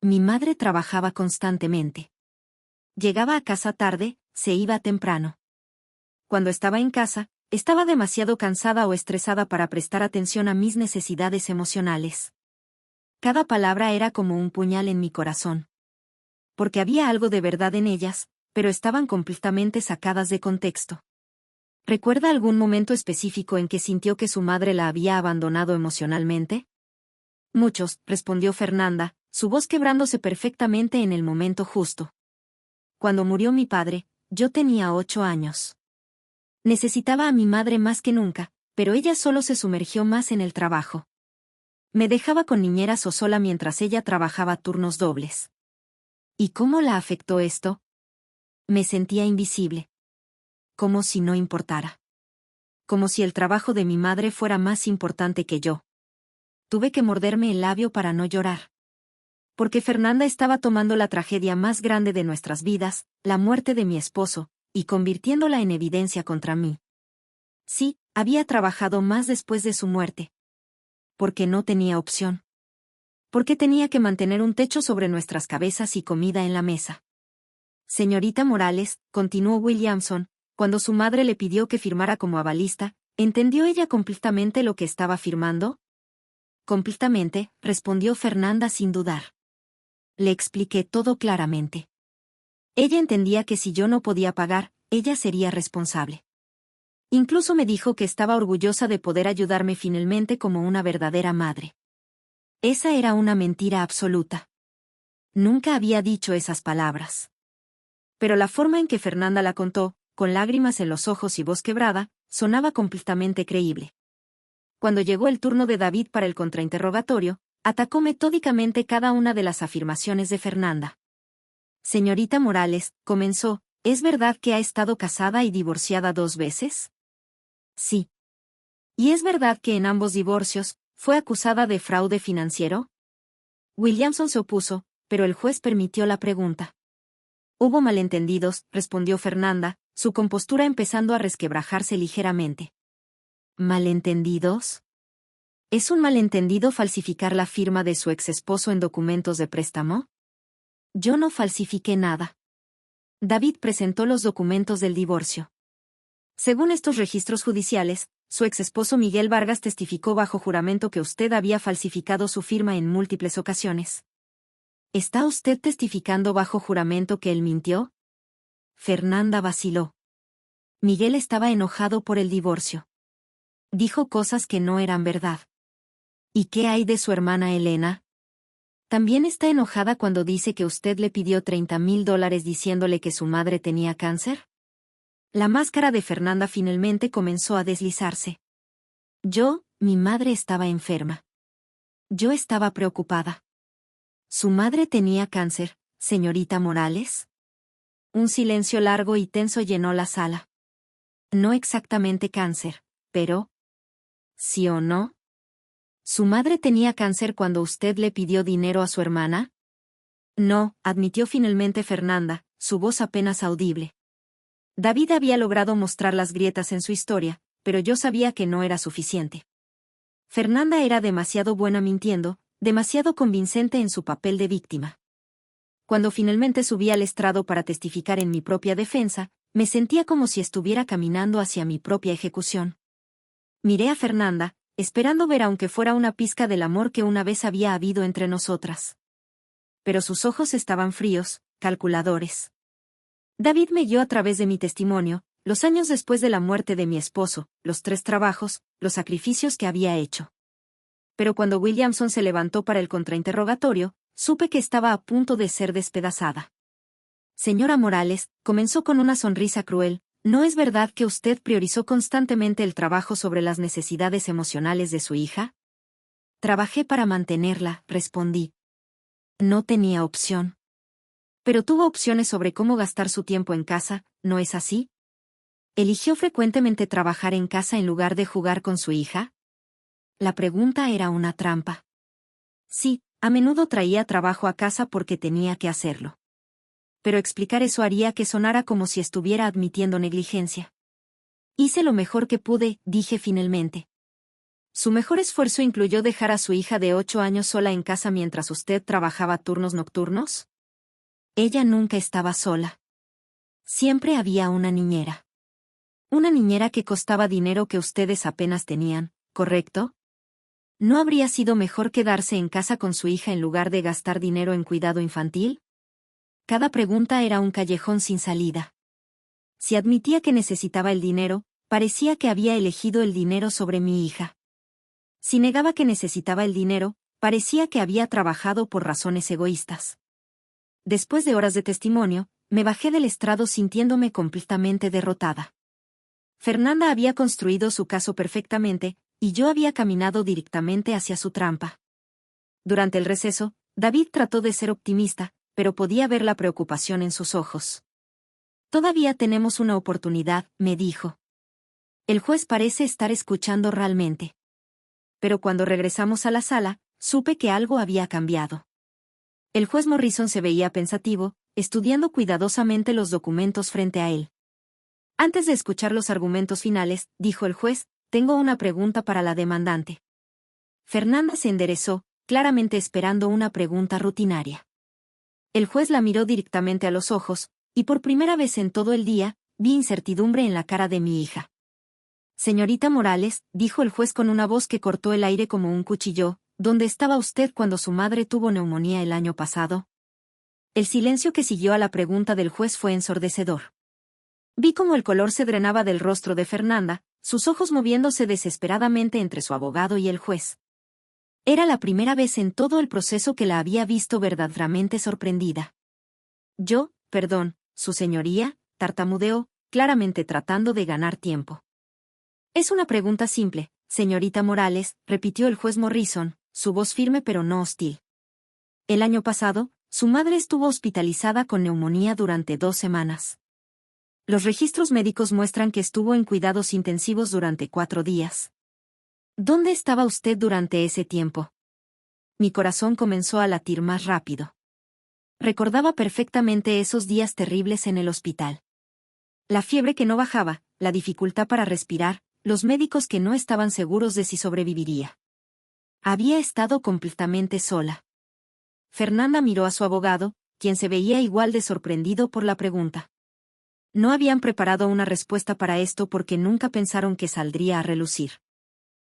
Mi madre trabajaba constantemente. Llegaba a casa tarde, se iba temprano. Cuando estaba en casa, estaba demasiado cansada o estresada para prestar atención a mis necesidades emocionales. Cada palabra era como un puñal en mi corazón. Porque había algo de verdad en ellas, pero estaban completamente sacadas de contexto. ¿Recuerda algún momento específico en que sintió que su madre la había abandonado emocionalmente? Muchos, respondió Fernanda, su voz quebrándose perfectamente en el momento justo. Cuando murió mi padre, yo tenía 8 años. Necesitaba a mi madre más que nunca, pero ella solo se sumergió más en el trabajo. Me dejaba con niñeras o sola mientras ella trabajaba turnos dobles. ¿Y cómo la afectó esto? Me sentía invisible. Como si no importara. Como si el trabajo de mi madre fuera más importante que yo. Tuve que morderme el labio para no llorar. Porque Fernanda estaba tomando la tragedia más grande de nuestras vidas, la muerte de mi esposo, y convirtiéndola en evidencia contra mí. Sí, había trabajado más después de su muerte. Porque no tenía opción. Porque tenía que mantener un techo sobre nuestras cabezas y comida en la mesa. Señorita Morales, continuó Williamson, cuando su madre le pidió que firmara como avalista, ¿entendió ella completamente lo que estaba firmando? Completamente, respondió Fernanda sin dudar. Le expliqué todo claramente. Ella entendía que si yo no podía pagar, ella sería responsable. Incluso me dijo que estaba orgullosa de poder ayudarme finalmente como una verdadera madre. Esa era una mentira absoluta. Nunca había dicho esas palabras. Pero la forma en que Fernanda la contó, con lágrimas en los ojos y voz quebrada, sonaba completamente creíble. Cuando llegó el turno de David para el contrainterrogatorio, atacó metódicamente cada una de las afirmaciones de Fernanda. Señorita Morales, comenzó, ¿es verdad que ha estado casada y divorciada 2 veces? Sí. ¿Y es verdad que en ambos divorcios, fue acusada de fraude financiero? Williamson se opuso, pero el juez permitió la pregunta. Hubo malentendidos, respondió Fernanda, su compostura empezando a resquebrajarse ligeramente. ¿Malentendidos? ¿Es un malentendido falsificar la firma de su exesposo en documentos de préstamo? Yo no falsifiqué nada. David presentó los documentos del divorcio. Según estos registros judiciales, su exesposo Miguel Vargas testificó bajo juramento que usted había falsificado su firma en múltiples ocasiones. ¿Está usted testificando bajo juramento que él mintió? Fernanda vaciló. Miguel estaba enojado por el divorcio. Dijo cosas que no eran verdad. ¿Y qué hay de su hermana Elena? También está enojada cuando dice que usted le pidió $30,000 diciéndole que su madre tenía cáncer. La máscara de Fernanda finalmente comenzó a deslizarse. Mi madre estaba enferma. Yo estaba preocupada. ¿Su madre tenía cáncer, señorita Morales? Un silencio largo y tenso llenó la sala. No exactamente cáncer, pero... ¿sí o no? ¿Su madre tenía cáncer cuando usted le pidió dinero a su hermana? No, admitió finalmente Fernanda, su voz apenas audible. David había logrado mostrar las grietas en su historia, pero yo sabía que no era suficiente. Fernanda era demasiado buena mintiendo, demasiado convincente en su papel de víctima. Cuando finalmente subí al estrado para testificar en mi propia defensa, me sentía como si estuviera caminando hacia mi propia ejecución. Miré a Fernanda, esperando ver aunque fuera una pizca del amor que una vez había habido entre nosotras. Pero sus ojos estaban fríos, calculadores. David me guió a través de mi testimonio, los años después de la muerte de mi esposo, los 3 trabajos, los sacrificios que había hecho. Pero cuando Williamson se levantó para el contrainterrogatorio, supe que estaba a punto de ser despedazada. Señora Morales, comenzó con una sonrisa cruel, ¿no es verdad que usted priorizó constantemente el trabajo sobre las necesidades emocionales de su hija? Trabajé para mantenerla, respondí. No tenía opción. Pero tuvo opciones sobre cómo gastar su tiempo en casa, ¿no es así? ¿Eligió frecuentemente trabajar en casa en lugar de jugar con su hija? La pregunta era una trampa. Sí, a menudo traía trabajo a casa porque tenía que hacerlo. Pero explicar eso haría que sonara como si estuviera admitiendo negligencia. Hice lo mejor que pude, dije finalmente. ¿Su mejor esfuerzo incluyó dejar a su hija de 8 años sola en casa mientras usted trabajaba turnos nocturnos? Ella nunca estaba sola. Siempre había una niñera. Una niñera que costaba dinero que ustedes apenas tenían, ¿correcto? ¿No habría sido mejor quedarse en casa con su hija en lugar de gastar dinero en cuidado infantil? Cada pregunta era un callejón sin salida. Si admitía que necesitaba el dinero, parecía que había elegido el dinero sobre mi hija. Si negaba que necesitaba el dinero, parecía que había trabajado por razones egoístas. Después de horas de testimonio, me bajé del estrado sintiéndome completamente derrotada. Fernanda había construido su caso perfectamente, y yo había caminado directamente hacia su trampa. Durante el receso, David trató de ser optimista, pero podía ver la preocupación en sus ojos. Todavía tenemos una oportunidad, me dijo. El juez parece estar escuchando realmente. Pero cuando regresamos a la sala, supe que algo había cambiado. El juez Morrison se veía pensativo, estudiando cuidadosamente los documentos frente a él. Antes de escuchar los argumentos finales, dijo el juez, tengo una pregunta para la demandante. Fernanda se enderezó, claramente esperando una pregunta rutinaria. El juez la miró directamente a los ojos, y por primera vez en todo el día, vi incertidumbre en la cara de mi hija. Señorita Morales, dijo el juez con una voz que cortó el aire como un cuchillo, ¿dónde estaba usted cuando su madre tuvo neumonía el año pasado? El silencio que siguió a la pregunta del juez fue ensordecedor. Vi cómo el color se drenaba del rostro de Fernanda, sus ojos moviéndose desesperadamente entre su abogado y el juez. Era la primera vez en todo el proceso que la había visto verdaderamente sorprendida. Perdón, su señoría, tartamudeó, claramente tratando de ganar tiempo. Es una pregunta simple, señorita Morales, repitió el juez Morrison, su voz firme pero no hostil. El año pasado, su madre estuvo hospitalizada con neumonía durante 2 semanas. Los registros médicos muestran que estuvo en cuidados intensivos durante 4 días. ¿Dónde estaba usted durante ese tiempo? Mi corazón comenzó a latir más rápido. Recordaba perfectamente esos días terribles en el hospital. La fiebre que no bajaba, la dificultad para respirar, los médicos que no estaban seguros de si sobreviviría. Había estado completamente sola. Fernanda miró a su abogado, quien se veía igual de sorprendido por la pregunta. No habían preparado una respuesta para esto porque nunca pensaron que saldría a relucir.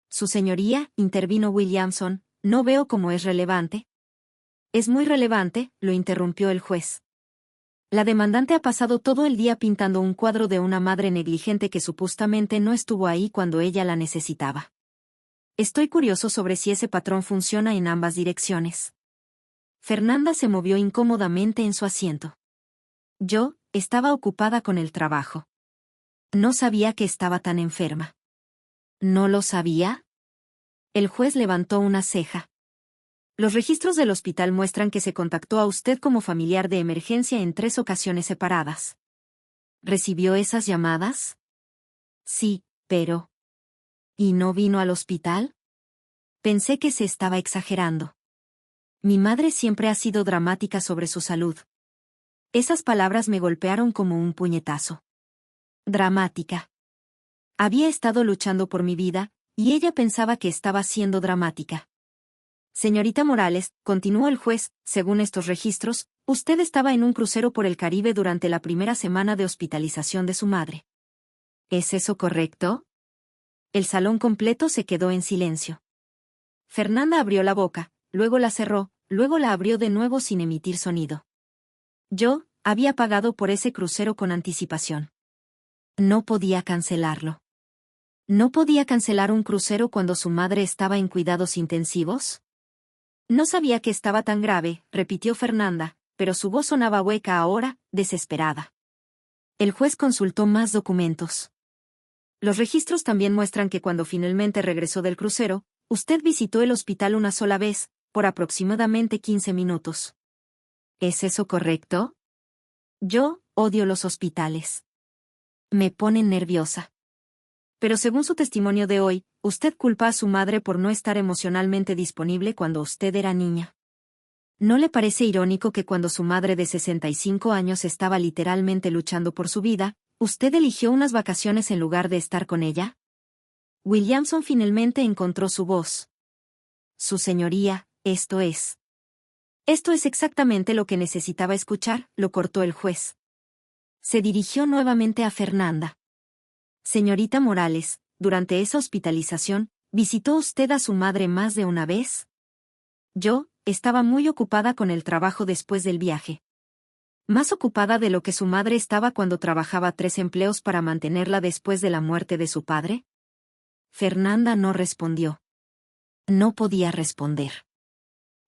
Su señoría, intervino Williamson, no veo cómo es relevante. Es muy relevante, lo interrumpió el juez. La demandante ha pasado todo el día pintando un cuadro de una madre negligente que supuestamente no estuvo ahí cuando ella la necesitaba. Estoy curioso sobre si ese patrón funciona en ambas direcciones. Fernanda se movió incómodamente en su asiento. Yo, estaba ocupada con el trabajo. No sabía que estaba tan enferma. ¿No lo sabía? El juez levantó una ceja. Los registros del hospital muestran que se contactó a usted como familiar de emergencia en 3 ocasiones separadas. ¿Recibió esas llamadas? Sí, pero... ¿Y no vino al hospital? Pensé que se estaba exagerando. Mi madre siempre ha sido dramática sobre su salud. Esas palabras me golpearon como un puñetazo. Dramática. Había estado luchando por mi vida, y ella pensaba que estaba siendo dramática. Señorita Morales, continuó el juez, según estos registros, usted estaba en un crucero por el Caribe durante la primera semana de hospitalización de su madre. ¿Es eso correcto? El salón completo se quedó en silencio. Fernanda abrió la boca, luego la cerró, luego la abrió de nuevo sin emitir sonido. Yo, había pagado por ese crucero con anticipación. No podía cancelarlo. ¿No podía cancelar un crucero cuando su madre estaba en cuidados intensivos? No sabía que estaba tan grave, repitió Fernanda, pero su voz sonaba hueca ahora, desesperada. El juez consultó más documentos. Los registros también muestran que cuando finalmente regresó del crucero, usted visitó el hospital una sola vez, por aproximadamente 15 minutos. ¿Es eso correcto? Yo, odio los hospitales. Me ponen nerviosa. Pero según su testimonio de hoy, usted culpa a su madre por no estar emocionalmente disponible cuando usted era niña. ¿No le parece irónico que cuando su madre de 65 años estaba literalmente luchando por su vida, usted eligió unas vacaciones en lugar de estar con ella? Williamson finalmente encontró su voz. Su señoría, esto es. Esto es exactamente lo que necesitaba escuchar, lo cortó el juez. Se dirigió nuevamente a Fernanda. Señorita Morales, durante esa hospitalización, ¿visitó usted a su madre más de una vez? Yo, estaba muy ocupada con el trabajo después del viaje. Más ocupada de lo que su madre estaba cuando trabajaba 3 empleos para mantenerla después de la muerte de su padre. Fernanda no respondió. No podía responder.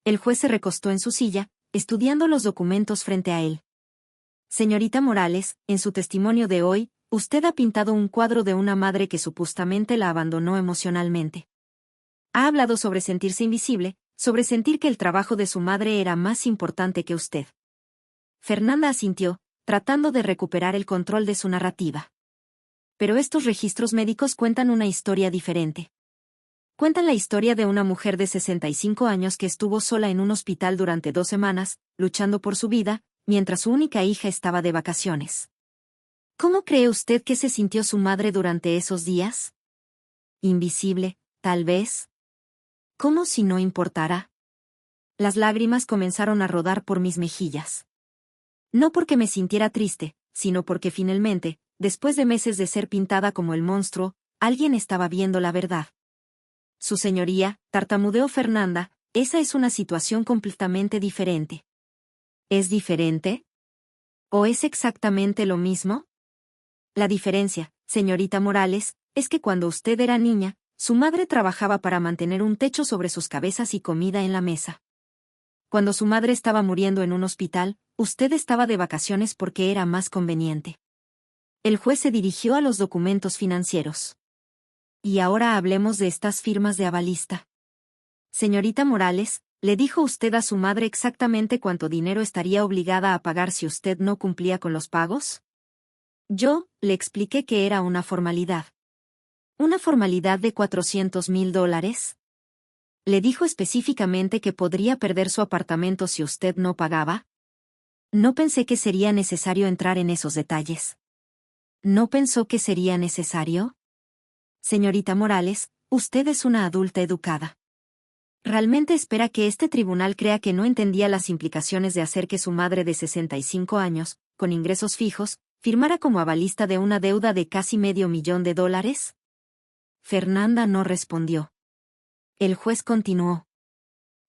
El juez se recostó en su silla, estudiando los documentos frente a él. Señorita Morales, en su testimonio de hoy, usted ha pintado un cuadro de una madre que supuestamente la abandonó emocionalmente. Ha hablado sobre sentirse invisible, sobre sentir que el trabajo de su madre era más importante que usted. Fernanda asintió, tratando de recuperar el control de su narrativa. Pero estos registros médicos cuentan una historia diferente. Cuentan la historia de una mujer de 65 años que estuvo sola en un hospital durante 2 semanas, luchando por su vida, mientras su única hija estaba de vacaciones. ¿Cómo cree usted que se sintió su madre durante esos días? Invisible, tal vez. ¿Cómo si no importara? Las lágrimas comenzaron a rodar por mis mejillas. No porque me sintiera triste, sino porque finalmente, después de meses de ser pintada como el monstruo, alguien estaba viendo la verdad. Su señoría, tartamudeó Fernanda, esa es una situación completamente diferente. ¿Es diferente? ¿O es exactamente lo mismo? La diferencia, señorita Morales, es que cuando usted era niña, su madre trabajaba para mantener un techo sobre sus cabezas y comida en la mesa. Cuando su madre estaba muriendo en un hospital, usted estaba de vacaciones porque era más conveniente. El juez se dirigió a los documentos financieros. Y ahora hablemos de estas firmas de avalista. Señorita Morales, ¿le dijo usted a su madre exactamente cuánto dinero estaría obligada a pagar si usted no cumplía con los pagos? Yo le expliqué que era una formalidad. ¿Una formalidad de $400,000? ¿Le dijo específicamente que podría perder su apartamento si usted no pagaba? No pensé que sería necesario entrar en esos detalles. ¿No pensó que sería necesario? Señorita Morales, usted es una adulta educada. ¿Realmente espera que este tribunal crea que no entendía las implicaciones de hacer que su madre de 65 años, con ingresos fijos, firmara como avalista de una deuda de casi $500,000? Fernanda no respondió. El juez continuó.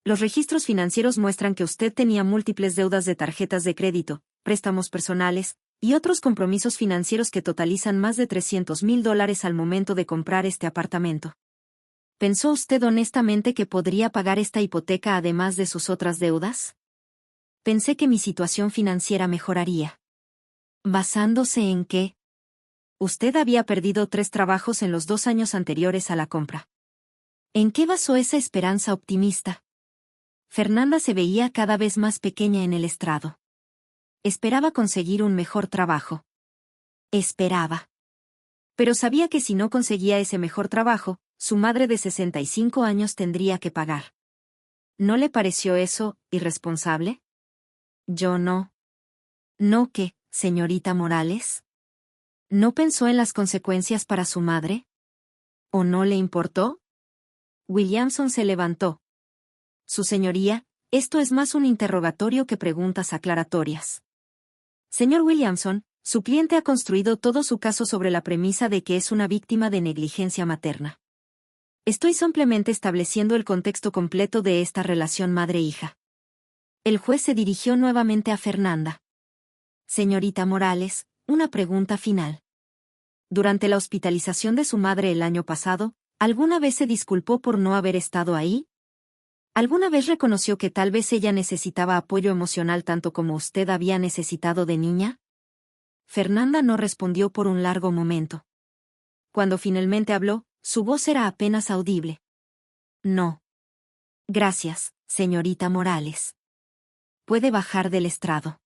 Los registros financieros muestran que usted tenía múltiples deudas de tarjetas de crédito, préstamos personales, y otros compromisos financieros que totalizan más de $300,000 al momento de comprar este apartamento. ¿Pensó usted honestamente que podría pagar esta hipoteca además de sus otras deudas? Pensé que mi situación financiera mejoraría. ¿Basándose en qué? Usted había perdido 3 trabajos en los 2 años anteriores a la compra. ¿En qué basó esa esperanza optimista? Fernanda se veía cada vez más pequeña en el estrado. Esperaba conseguir un mejor trabajo. Esperaba. Pero sabía que si no conseguía ese mejor trabajo, su madre de 65 años tendría que pagar. ¿No le pareció eso irresponsable? Yo no. ¿No qué, señorita Morales? ¿No pensó en las consecuencias para su madre? ¿O no le importó? Williamson se levantó. Su señoría, esto es más un interrogatorio que preguntas aclaratorias. Señor Williamson, su cliente ha construido todo su caso sobre la premisa de que es una víctima de negligencia materna. Estoy simplemente estableciendo el contexto completo de esta relación madre-hija. El juez se dirigió nuevamente a Fernanda. Señorita Morales, una pregunta final. Durante la hospitalización de su madre el año pasado, ¿alguna vez se disculpó por no haber estado ahí? ¿Alguna vez reconoció que tal vez ella necesitaba apoyo emocional tanto como usted había necesitado de niña? Fernanda no respondió por un largo momento. Cuando finalmente habló, su voz era apenas audible. No. Gracias, señorita Morales. Puede bajar del estrado.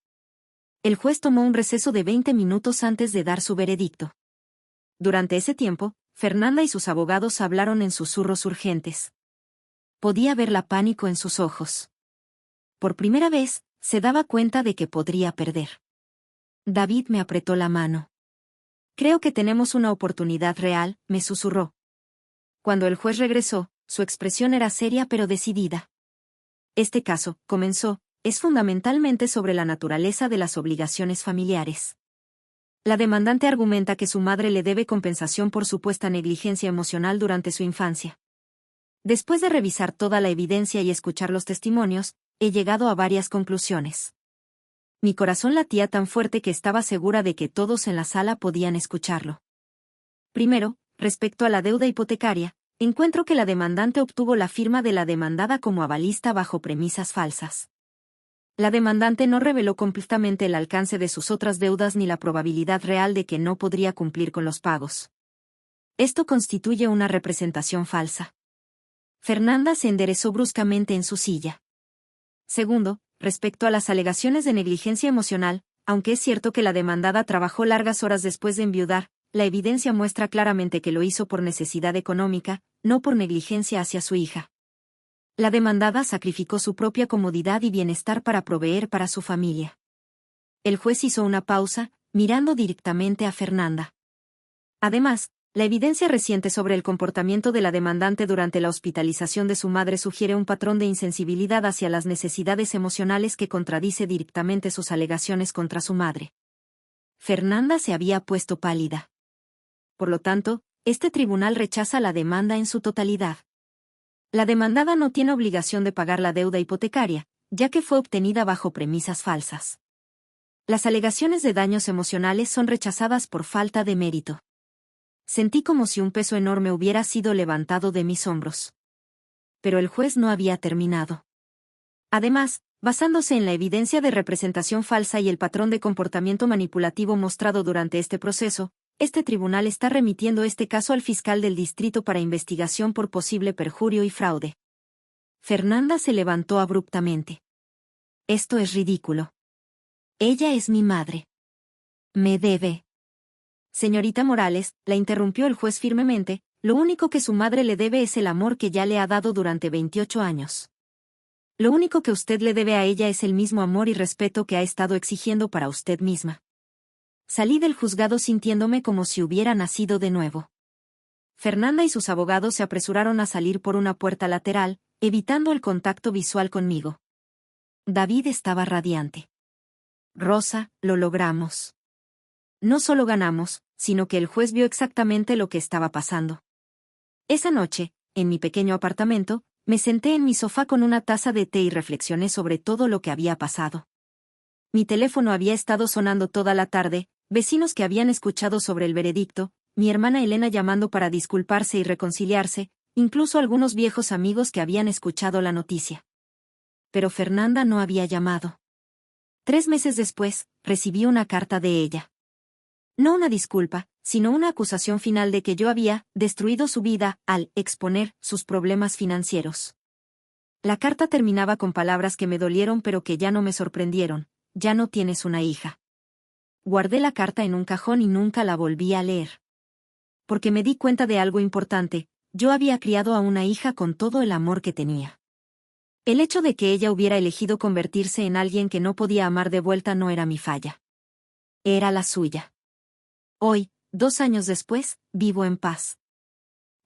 El juez tomó un receso de 20 minutos antes de dar su veredicto. Durante ese tiempo, Fernanda y sus abogados hablaron en susurros urgentes. Podía ver la pánico en sus ojos. Por primera vez, se daba cuenta de que podría perder. David me apretó la mano. Creo que tenemos una oportunidad real, me susurró. Cuando el juez regresó, su expresión era seria pero decidida. Este caso, comenzó, es fundamentalmente sobre la naturaleza de las obligaciones familiares. La demandante argumenta que su madre le debe compensación por supuesta negligencia emocional durante su infancia. Después de revisar toda la evidencia y escuchar los testimonios, he llegado a varias conclusiones. Mi corazón latía tan fuerte que estaba segura de que todos en la sala podían escucharlo. Primero, respecto a la deuda hipotecaria, encuentro que la demandante obtuvo la firma de la demandada como avalista bajo premisas falsas. La demandante no reveló completamente el alcance de sus otras deudas ni la probabilidad real de que no podría cumplir con los pagos. Esto constituye una representación falsa. Fernanda se enderezó bruscamente en su silla. Segundo, respecto a las alegaciones de negligencia emocional, aunque es cierto que la demandada trabajó largas horas después de enviudar, la evidencia muestra claramente que lo hizo por necesidad económica, no por negligencia hacia su hija. La demandada sacrificó su propia comodidad y bienestar para proveer para su familia. El juez hizo una pausa, mirando directamente a Fernanda. Además, la evidencia reciente sobre el comportamiento de la demandante durante la hospitalización de su madre sugiere un patrón de insensibilidad hacia las necesidades emocionales que contradice directamente sus alegaciones contra su madre. Fernanda se había puesto pálida. Por lo tanto, este tribunal rechaza la demanda en su totalidad. La demandada no tiene obligación de pagar la deuda hipotecaria, ya que fue obtenida bajo premisas falsas. Las alegaciones de daños emocionales son rechazadas por falta de mérito. Sentí como si un peso enorme hubiera sido levantado de mis hombros. Pero el juez no había terminado. Además, basándose en la evidencia de representación falsa y el patrón de comportamiento manipulativo mostrado durante este proceso, este tribunal está remitiendo este caso al fiscal del distrito para investigación por posible perjurio y fraude. Fernanda se levantó abruptamente. Esto es ridículo. Ella es mi madre. Me debe. Señorita Morales, la interrumpió el juez firmemente, lo único que su madre le debe es el amor que ya le ha dado durante 28 años. Lo único que usted le debe a ella es el mismo amor y respeto que ha estado exigiendo para usted misma. Salí del juzgado sintiéndome como si hubiera nacido de nuevo. Fernanda y sus abogados se apresuraron a salir por una puerta lateral, evitando el contacto visual conmigo. David estaba radiante. Rosa, lo logramos. No solo ganamos, sino que el juez vio exactamente lo que estaba pasando. Esa noche, en mi pequeño apartamento, me senté en mi sofá con una taza de té y reflexioné sobre todo lo que había pasado. Mi teléfono había estado sonando toda la tarde, vecinos que habían escuchado sobre el veredicto, mi hermana Elena llamando para disculparse y reconciliarse, incluso algunos viejos amigos que habían escuchado la noticia. Pero Fernanda no había llamado. 3 meses después, recibí una carta de ella. No una disculpa, sino una acusación final de que yo había destruido su vida al exponer sus problemas financieros. La carta terminaba con palabras que me dolieron pero que ya no me sorprendieron: ya no tienes una hija. Guardé la carta en un cajón y nunca la volví a leer. Porque me di cuenta de algo importante: yo había criado a una hija con todo el amor que tenía. El hecho de que ella hubiera elegido convertirse en alguien que no podía amar de vuelta no era mi falla. Era la suya. Hoy, 2 años después, vivo en paz.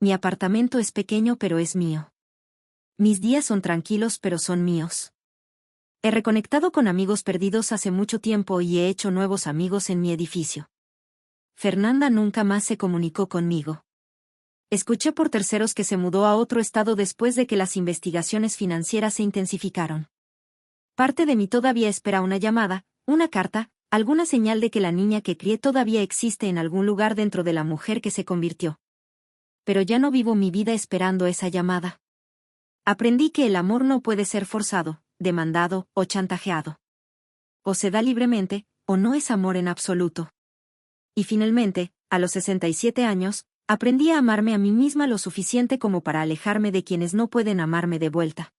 Mi apartamento es pequeño pero es mío. Mis días son tranquilos pero son míos. He reconectado con amigos perdidos hace mucho tiempo y he hecho nuevos amigos en mi edificio. Fernanda nunca más se comunicó conmigo. Escuché por terceros que se mudó a otro estado después de que las investigaciones financieras se intensificaron. Parte de mí todavía espera una llamada, una carta, alguna señal de que la niña que crié todavía existe en algún lugar dentro de la mujer que se convirtió. Pero ya no vivo mi vida esperando esa llamada. Aprendí que el amor no puede ser forzado, demandado o chantajeado. O se da libremente, o no es amor en absoluto. Y finalmente, a los 67 años, aprendí a amarme a mí misma lo suficiente como para alejarme de quienes no pueden amarme de vuelta.